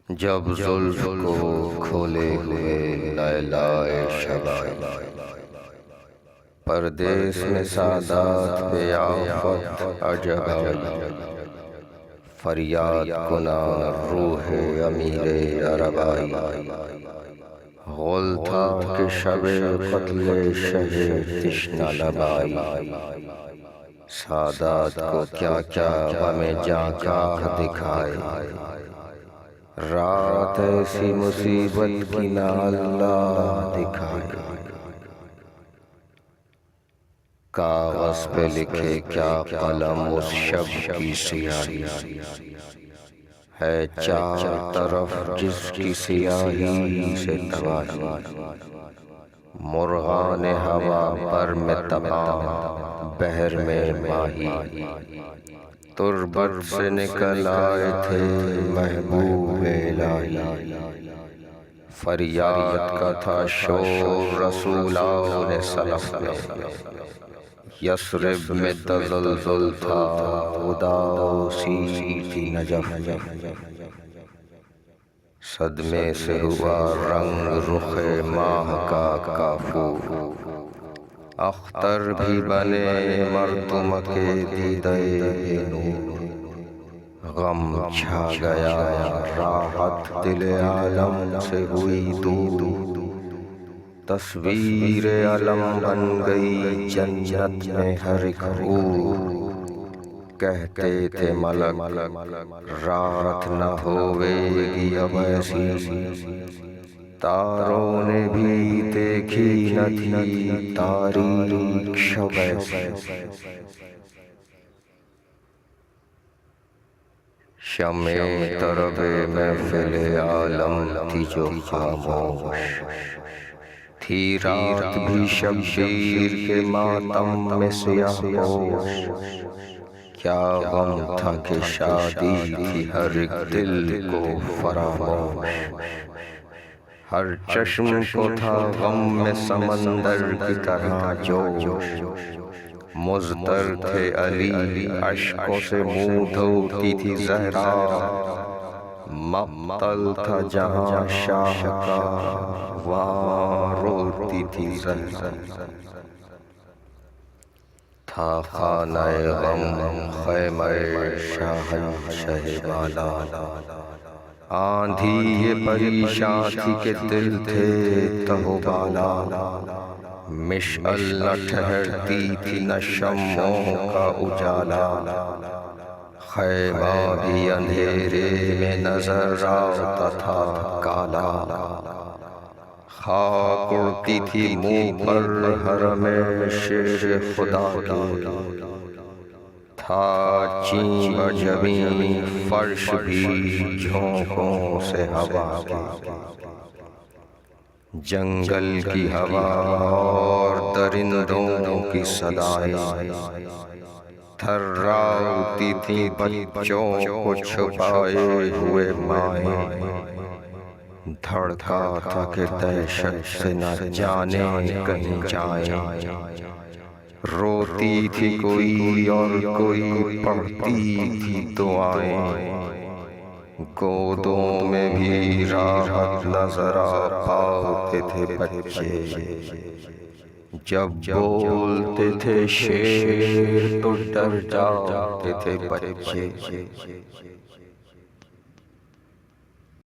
جب زلف کو کھولے ہوئے لیلائے شبائی، پردیس میں سادات پہ آفت عجب آئی، فریاد کنان روح امیر عربائی، غل تھا کہ شب قتل شہ تشنہ لبائی، سادات کو کیا کیا غم جاں کا دکھائے، رات ایسی مصیبت کی نہ اللہ دکھائے، کاغذ پہ لکھے کیا قلم اس شب کی سیاہی، ہے چار طرف جس کی سیاہی سے تباہی، مرغان ہوا پر میں طبع بحر میں ماہی، تربت سے نکل آئے تھے محبوب الہی، فریاد کا تھا شور رسولان سلف میں، یثرب میں تزلزل تھا اداسی تھی نجف میں، صدمے سے ہوا رنگ رخ ماہ کا کافور، اختر بھی بنے مردم کے دیدے بے نور، غم چھا گیا راحت دل عالم سے ہوئی دور، تصویر علم بن گئی جنت میں ہر ایک حور، کہتے تھے ملک رات نہ ہوئے گی اب ایسی، تاروں نے بھی دیکھی نہ تھی تاریک شب ایسی، شمع طرب محفل عالم تھی جو خاموش، تھی رات بھی شبشیر کے ماتم میں سیاہ پوش، کیا غم تھا کہ شادی تھی ہر ایک دل کو فراموش، ہر چشم کو تھا غم میں سمندر کی طرح جوش، مضطر تھے علی اشکوں سے منہ دھوتی تھی زہرا، مقتل تھا جہاں شاہ کا وہاں روتی تھی زہرا، تھا خانہ غم خیمہ شاہنشہ والا، آندھی یہ پریشاں تھی کہ دل تھے تہو بالا، مشعل نہ ٹھہرتی تھی نہ شمعوں کا اجالا، خیمہ بھی اندھیرے میں نظر آتا تھا کالا، خاک اڑتی تھی منہ پر حرم شیر خدا کے، تھا چین جبیں فرش بھی جھونکوں سے ہوا کے، جنگل کی ہوا اور درندوں کی صدائیں تھراتی تھیں بچوں کو چھپائے ہوئے مائیں، دھڑکا تھا کہ دہشت سے نہ جانے کہیں جائیں، روتی تھی کوئی اور کوئی پڑھتی تھی دعائیں، گودوں میں بھی راحت نظر پاتے تھے بچے، جب بولتے تھے شیر تو ڈر جاتے تھے بچے۔